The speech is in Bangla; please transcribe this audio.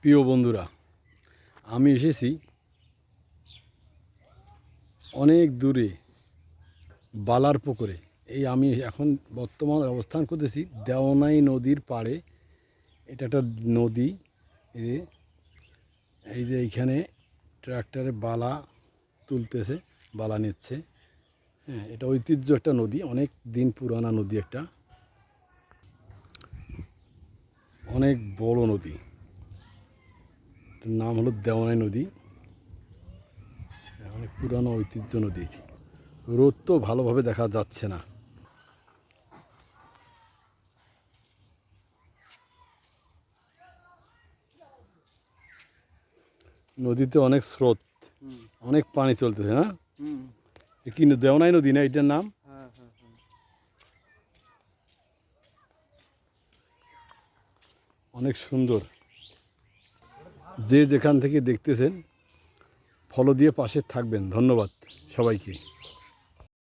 প্রিয় বন্ধুরা, আমি এসেছি অনেক দূরে বালার পুকুরে। আমি এখন বর্তমান অবস্থান করতেছি দেওনাই নদীর পাড়ে। এটা একটা নদী। এই যে এইখানে ট্রাক্টরে বালা তুলতেছে, বালা নিচ্ছে। হ্যাঁ, এটা ঐতিহ্য একটা নদী, অনেক দিন পুরানা নদী, একটা অনেক বড় নদী। নাম হলো দেওনাই নদী, অনেক পুরানো ঐতিহ্য নদী। রোদ তো ভালোভাবে দেখা যাচ্ছে না। নদীতে অনেক স্রোত, অনেক পানি চলতেছে। হ্যাঁ, কি দেওনাই নদী না এটার নাম? অনেক সুন্দর। যে যেখান থেকে দেখতেছেন ফলো দিয়ে পাশে থাকবেন। ধন্যবাদ সবাইকে।